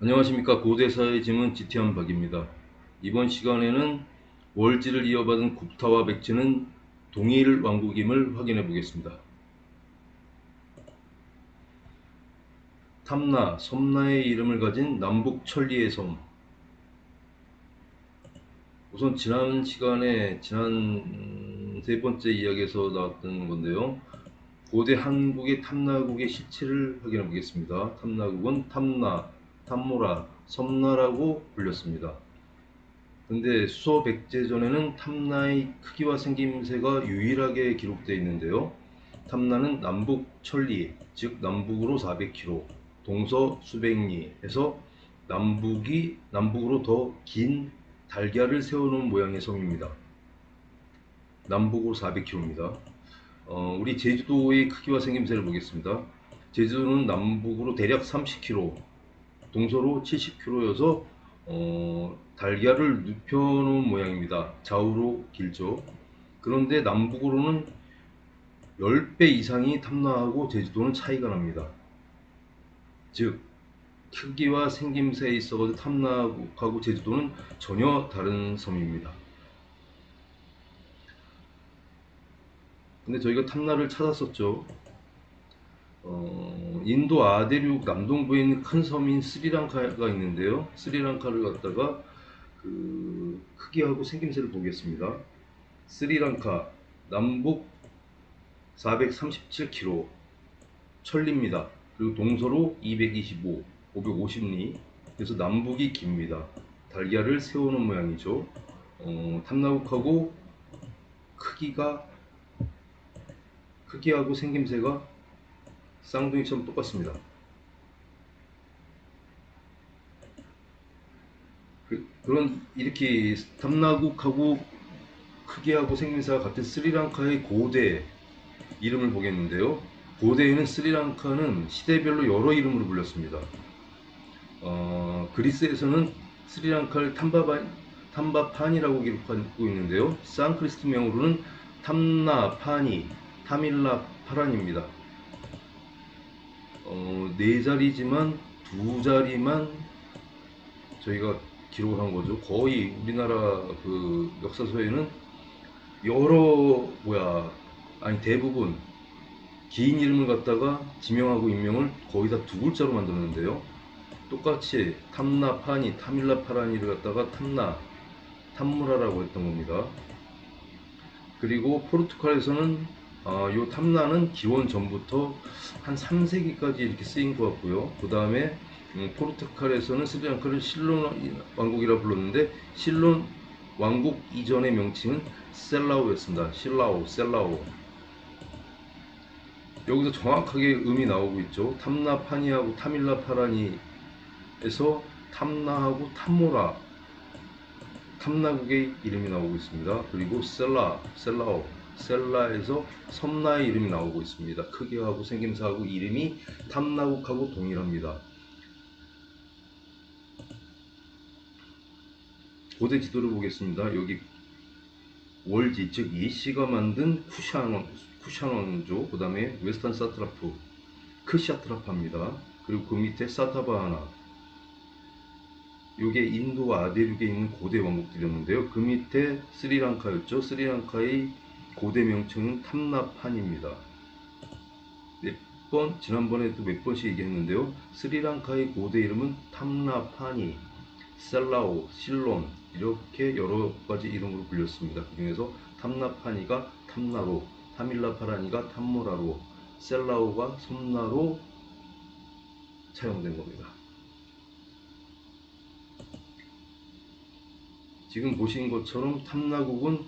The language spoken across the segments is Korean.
안녕하십니까. 고대사의 짐은 지티한 박입니다. 이번 시간에는 월지를 이어받은 굽타와 백제는 동일 왕국임을 확인해 보겠습니다. 탐나, 섬나의 이름을 가진 남북 천리의 섬. 우선 지난 시간에 지난 세 번째 이야기에서 나왔던 건데요. 고대 한국의 탐나국의 실체를 확인해 보겠습니다. 탐나국은 탐나, 탐모라, 섬나라고 불렸습니다. 근데 수서 백제전에는 탐나의 크기와 생김새가 유일하게 기록되어 있는데요. 탐나는 남북 천리, 즉 남북으로 400km, 동서 수백리에서 남북으로 더 긴 달걀을 세워놓은 모양의 섬입니다. 남북으로 400km입니다. 우리 제주도의 크기와 생김새를 보겠습니다. 제주도는 남북으로 대략 30km, 동서로 70km여서 달걀을 눕혀놓은 모양입니다. 좌우로 길죠. 그런데 남북으로는 10배 이상이 탐나하고 제주도는 차이가 납니다. 즉 크기와 생김새에 있어서 탐나하고 제주도는 전혀 다른 섬입니다. 근데 저희가 탐나를 찾았었죠. 인도 아대륙 남동부에 있는 큰 섬인 스리랑카가 있는데요. 스리랑카를 갖다가 그 크기하고 생김새를 보겠습니다. 스리랑카 남북 437km 천리입니다. 그리고 동서로 225, 550리. 그래서 남북이 깁니다. 달걀을 세우는 모양이죠. 탐나국하고 크기하고 생김새가 쌍둥이처럼 똑같습니다. 그런 이렇게 탐나국하고 크기하고 생김새가 같은 스리랑카의 고대 이름을 보겠는데요. 고대에는 스리랑카는 시대별로 여러 이름으로 불렸습니다. 그리스에서는 스리랑카를 탐바판이라고 기록하고 있는데요. 산크리스트명으로는 탐나파니, 타밀라파란입니다. 네 자리지만 두 자리만 저희가 기록을 한 거죠. 거의 우리나라 그 역사서에는 대부분 긴 이름을 갖다가 지명하고 인명을 거의 다 두 글자로 만들었는데요. 똑같이 탐나 파니, 타밀라 파라니를 갖다가 탐무라라고 했던 겁니다. 그리고 포르투갈에서는 요 탐나는 기원 전부터 한 3세기까지 이렇게 쓰인 것 같고요. 그 다음에 포르투갈에서는 스리랑카를 실론 왕국이라 불렀는데 실론 왕국 이전의 명칭은 셀라오였습니다. 셀라오. 여기서 정확하게 음이 나오고 있죠. 탐나파니하고 타밀라파라니에서 탐나하고 탐모라, 탐나국의 이름이 나오고 있습니다. 그리고 셀라에서 섬나의 이름이 나오고 있습니다. 크기하고 생김새하고 이름이 탐나국하고 동일합니다. 고대 지도를 보겠습니다. 여기 월지, 즉 이씨가 만든 쿠샨원조, 그 다음에 웨스턴 사트라프, 크샤트라파입니다. 그리고 그 밑에 사타바하나, 이게 인도와 아대륙에 있는 고대 왕국들이었는데요. 그 밑에 스리랑카였죠. 스리랑카의 고대 명칭은 탐나판입니다. 지난번에도 몇 번씩 얘기했는데요. 스리랑카의 고대 이름은 탐나파니, 셀라오, 실론 이렇게 여러 가지 이름으로 불렸습니다. 그 중에서 탐나파니가 탐나로, 타밀라파라니가 탐모라로, 셀라오가 섬나로 사용된 겁니다. 지금 보신 것처럼 탐나국은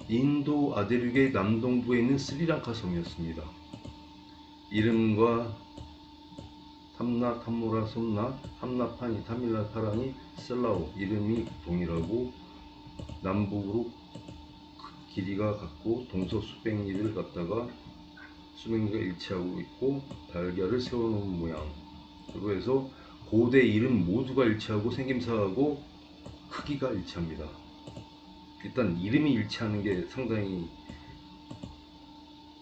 인도 아대륙의 남동부에 있는 스리랑카 섬이었습니다. 이름과 탐나, 탐모라, 섬나, 탐나파니, 타밀라파라니, 셀라오 이름이 동일하고 남북으로 길이가 같고 동서 수백리를 갖다가 수백리가 일치하고 있고 달걀을 세워놓은 모양으로 해서 고대 이름 모두가 일치하고 생김새하고 크기가 일치합니다. 일단 이름이 일치하는 게 상당히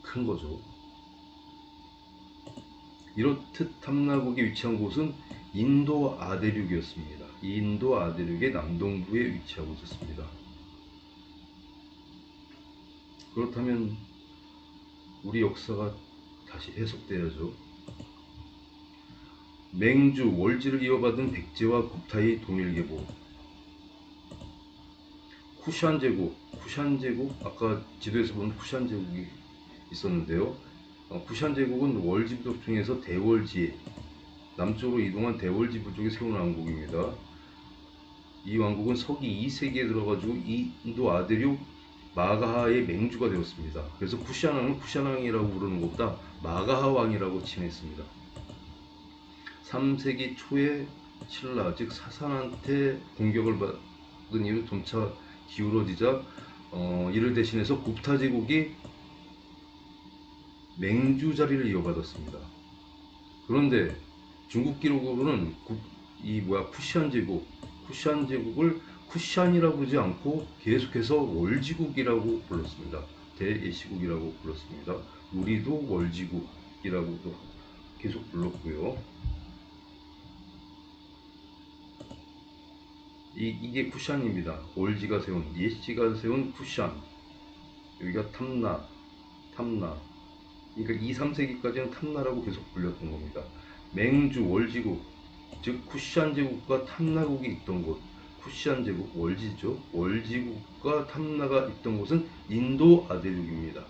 큰 거죠. 이렇듯 탐나국이 위치한 곳은 인도 아대륙이었습니다. 인도 아대륙의 남동부에 위치하고 있었습니다. 그렇다면 우리 역사가 다시 해석되어야죠. 맹주, 월지를 이어받은 백제와 굽타의 동일계보. 쿠샨 제국, 아까 지도에서 본 쿠샨 제국이 있었는데요. 쿠샨 제국은 월지 부족 중에서 대월지, 남쪽으로 이동한 대월지 부족이 세운 왕국입니다. 이 왕국은 서기 2세기에 들어가지고 인도 아대륙 마가하의 맹주가 되었습니다. 그래서 쿠샨왕은 쿠샨왕이라고 부르는 것보다 마가하 왕이라고 칭했습니다. 3세기 초에 신라, 즉 사산한테 공격을 받은 이후 점차 기울어지자 이를 대신해서 굽타 제국이 맹주 자리를 이어받았습니다. 그런데 중국 기록으로는 쿠샨 제국을 쿠샨이라고 부르지 않고 계속해서 월지국이라고 불렀습니다. 대예시국이라고 불렀습니다. 우리도 월지국이라고도 계속 불렀고요. 이게 쿠샨입니다. 월지가 세운, 예시가 세운 쿠샨. 여기가 탐나. 그러니까 2, 3세기까지는 탐나라고 계속 불렸던 겁니다. 맹주, 월지국, 즉 쿠샨 제국과 탐나국이 있던 곳, 쿠샨 제국, 월지죠. 월지국과 탐나가 있던 곳은 인도 아대륙입니다.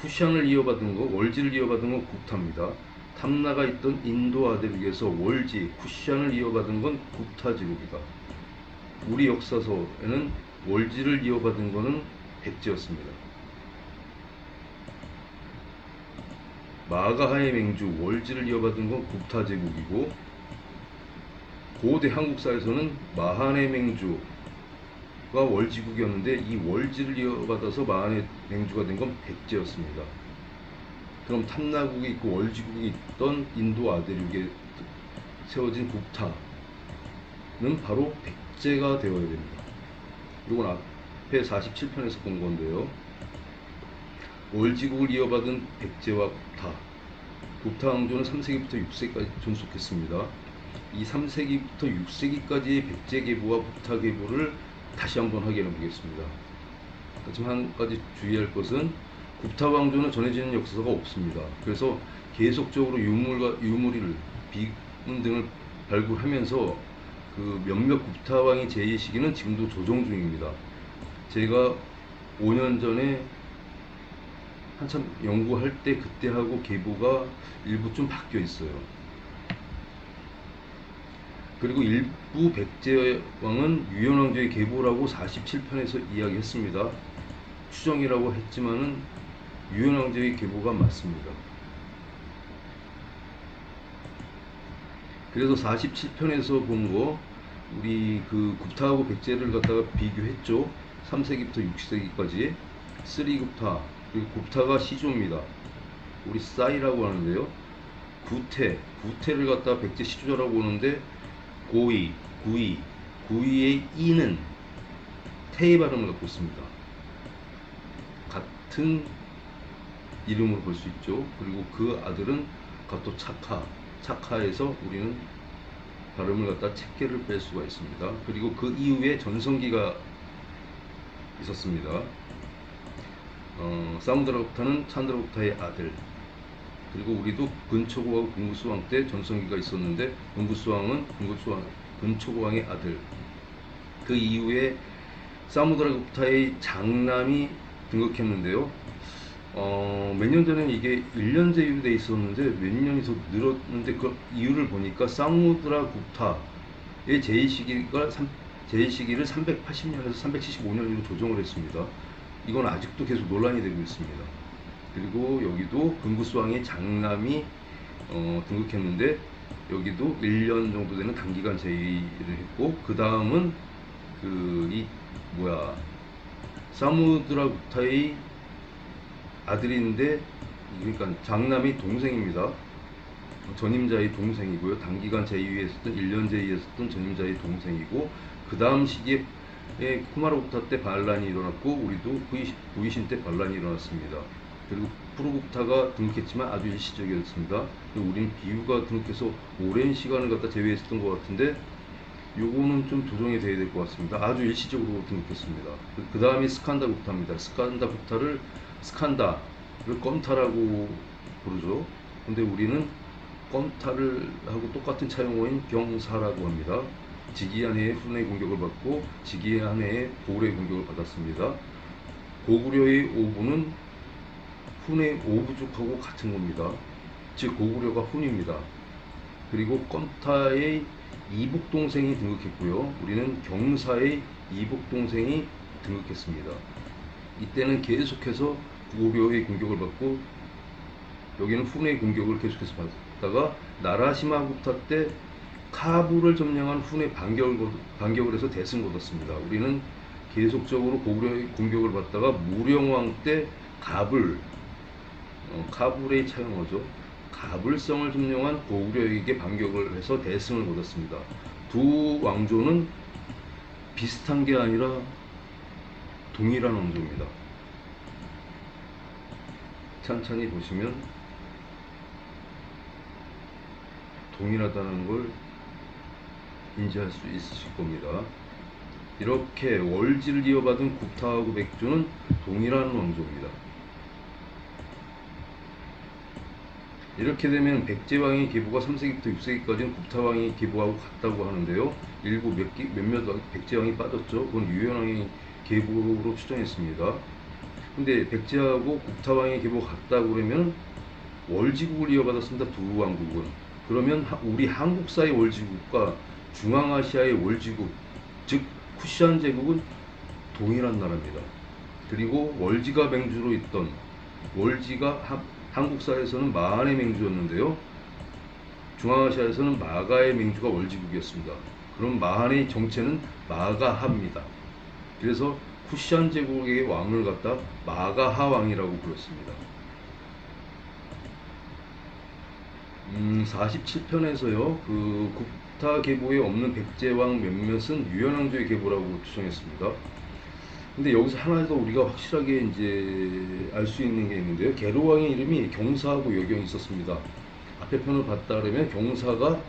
쿠샨을 이어받은 것, 월지를 이어받은 건 굽타입니다. 탐나가 있던 인도 아대륙에서 월지, 쿠샨을 이어받은 건 굽타 제국이다. 우리 역사서에는 월지를 이어받은 것은 백제였습니다. 마가하의 맹주, 월지를 이어받은 건 굽타 제국이고, 고대 한국사에서는 마한의 맹주가 월지국이었는데 이 월지를 이어받아서 마한의 맹주가 된 건 백제였습니다. 그럼 탐나국이 있고 월지국이 있던 인도 아대륙에 세워진 굽타는 바로 백제가 되어야 됩니다. 이건 앞에 47편에서 본 건데요. 월지국을 이어받은 백제와 굽타 왕조는 3세기부터 6세기까지 존속했습니다. 이 3세기부터 6세기까지의 백제 계보와 굽타 계보를 다시 한번 확인해 보겠습니다. 하지만 한 가지 주의할 것은 굽타 왕조는 전해지는 역사가 없습니다. 그래서 계속적으로 유물을 비문 등을 발굴하면서 그 몇몇 굽타 왕의 제위 시기는 지금도 조정 중입니다. 제가 5년 전에 한참 연구할 때 그때하고 계보가 일부 좀 바뀌어 있어요. 그리고 일부 백제 왕은 유연 왕조의 계보라고 47편에서 이야기했습니다. 추정이라고 했지만은 유연 왕조의 계보가 맞습니다. 그래서 47편에서 본 거 우리 그 굽타하고 백제를 갖다가 비교했죠. 3세기부터 6세기까지 3굽타, 그리고 굽타가 시조입니다. 우리 싸이라고 하는데요. 구태를 갖다가 백제 시조라고 보는데 구이의 이는 태의 발음을 갖고 있습니다. 같은 이름으로 볼 수 있죠. 그리고 그 아들은 가토 차카에서 우리는 발음을 갖다 책계를 뺄 수가 있습니다. 그리고 그 이후에 전성기가 있었습니다. 사무드라굽타는 찬드라굽타의 아들. 그리고 우리도 근초고왕 금구수왕 때 전성기가 있었는데 금구수왕은 근초고왕의 아들. 그 이후에 사무드라굽타의 장남이 등극했는데요. 몇 년 전에는 이게 1년제로 돼 있었는데 몇 년이 더 늘었는데 그 이유를 보니까 사무드라굽타의 제위 시기를 380년에서 375년으로 조정을 했습니다. 이건 아직도 계속 논란이 되고 있습니다. 그리고 여기도 금구수왕의 장남이 등극했는데 여기도 1년 정도 되는 단기간 제위를 했고, 그 다음은 사무드라굽타의 아들인데, 그러니까 장남이 동생입니다. 전임자의 동생이고요. 단기간 제위에 있었던 1년 제위에 있었던 전임자의 동생이고, 그 다음 시기에 쿠마라굽타 때 반란이 일어났고 우리도 부이신 때 반란이 일어났습니다. 그리고 푸르굽타가 등극했지만 아주 일시적이었습니다. 그리고 우리는 비유가 등극해서 오랜 시간을 갖다 제외했었던 것 같은데 요거는 좀 조정이 돼야 될 것 같습니다. 아주 일시적으로 등극했습니다. 그 다음에 스칸다굽타입니다. 스칸다굽타를 스칸다를 껌타라고 부르죠. 근데 우리는 껌타를 하고 똑같은 차용어인 경사라고 합니다. 지기한해의 훈의 공격을 받고 지기한해의 고구려의 공격을 받았습니다. 고구려의 오부는 훈의 오부족하고 같은 겁니다. 즉 고구려가 훈입니다. 그리고 껌타의 이복동생이 등극했고요. 우리는 경사의 이복동생이 등극했습니다. 이때는 계속해서 고구려의 공격을 받고 여기는 훈의 공격을 계속해서 받다가 나라시마굽타 때 카불을 점령한 훈의 반격을 해서 대승을 거뒀습니다. 우리는 계속적으로 고구려의 공격을 받다가 무령왕 때 카불의 차용어죠. 가불성을 점령한 고구려에게 반격을 해서 대승을 거뒀습니다. 두 왕조는 비슷한 게 아니라 동일한 왕조입니다. 찬찬히 보시면 동일하다는 걸 인지할 수 있으실 겁니다. 이렇게 월지를 이어받은 굽타하고 백조는 동일한 왕조입니다. 이렇게 되면 백제왕의 계보가 3세기부터 6세기까지는 굽타왕의 계보하고 같다고 하는데요. 일부 몇몇 백제왕이 빠졌죠. 그건 유현왕의 계보로 추정했습니다. 근데 백제하고 굽타왕의 계보가 같다고 그러면 월지국을 이어받았습니다. 두 왕국은. 그러면 우리 한국사의 월지국과 중앙아시아의 월지국, 즉 쿠시안 제국은 동일한 나라입니다. 그리고 월지가 맹주로 있던 월지가 한국사에서는 마한의 맹주였는데요. 중앙아시아에서는 마가의 맹주가 월지국이었습니다. 그럼 마한의 정체는 마가하입니다. 그래서 쿠시안 제국의 왕을 갖다 마가하 왕이라고 불렀습니다. 47편에서요. 그 굽타 계보에 없는 백제왕 몇몇은 유현왕조의 계보라고 추정했습니다. 근데 여기서 하나 더 우리가 확실하게 이제 알 수 있는 게 있는데요. 계로왕의 이름이 경사하고 여경이 있었습니다. 앞에 편을 봤다 그러면 경사가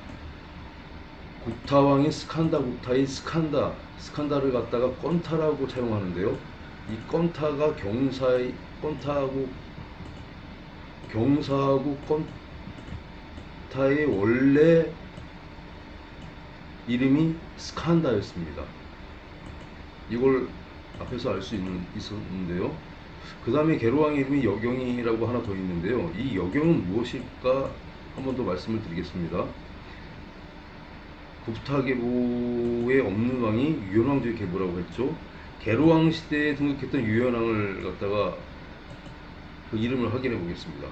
굽타왕이 스칸다굽타의 스칸다를 갖다가 건타라고 차용하는데요. 이 건타가 경사하고 건타의 원래 이름이 스칸다였습니다. 이걸 앞에서 알 수 있었는데요. 그 다음에 계로왕의 이름이 여경이라고 하나 더 있는데요. 이 여경은 무엇일까 한 번 더 말씀을 드리겠습니다. 굽타 계보에 없는 왕이 유현왕조의 계보라고 했죠. 계로왕 시대에 등극했던 유현왕을 갖다가 그 이름을 확인해 보겠습니다.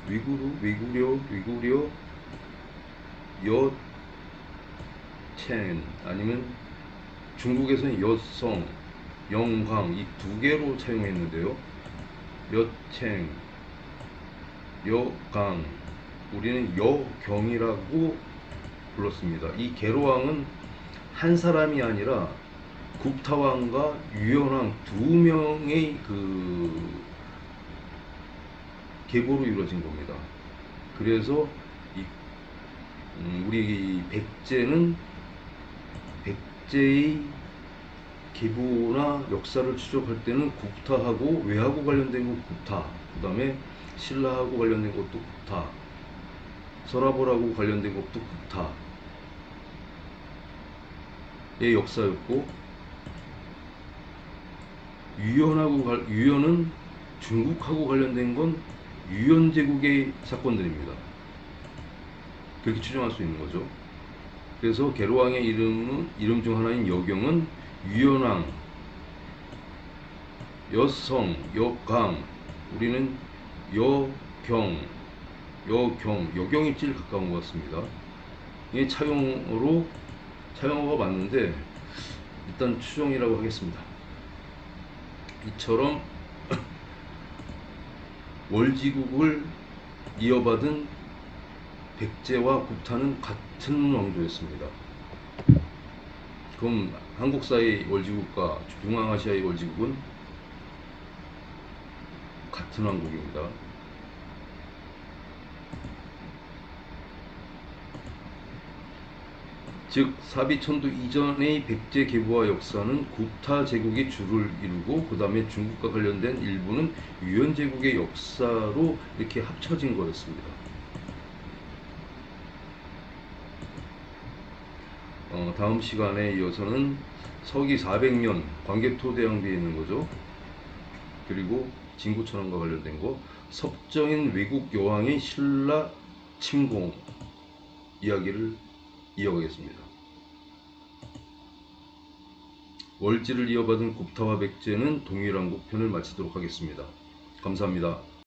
위구려, 여첸, 아니면 중국에서는 여성, 영광 이 두 개로 차용했는데요. 여첸, 여강, 우리는 여경이라고 불렀습니다. 이 계로왕은 한 사람이 아니라 굽타왕과 유현왕 두 명의 그 계보로 이루어진 겁니다. 그래서 우리 백제의 계보나 역사를 추적할 때는 굽타하고 왜하고 관련된 건 굽타, 그 다음에 신라하고 관련된 것도 굽타, 서라벌하고 관련된 것도 굽타의 역사였고, 유현은 중국하고 관련된 건 유현제국의 사건들입니다. 그렇게 추정할 수 있는 거죠. 그래서 계로왕의 이름 중 하나인 여경은 유현왕, 여성, 여강, 우리는 여경이 제일 가까운 것 같습니다. 이게 차용어가 맞는데 일단 추정이라고 하겠습니다. 이처럼 월지국을 이어받은 백제와 굽타는 같은 왕조였습니다. 그럼 한국사의 월지국과 중앙아시아의 월지국은 같은 왕국입니다. 즉 사비천도 이전의 백제 계보와 역사는 구타 제국의 주를 이루고 그 다음에 중국과 관련된 일부는 유연 제국의 역사로 이렇게 합쳐진 거였습니다. 다음 시간에 이어서는 서기 400년 광개토대왕비에 있는 거죠. 그리고 진구천왕과 관련된 거, 석정인 외국 여왕의 신라 침공 이야기를 이어가겠습니다. 월지를 이어받은 굽타와 백제는 동일왕국 편을 마치도록 하겠습니다. 감사합니다.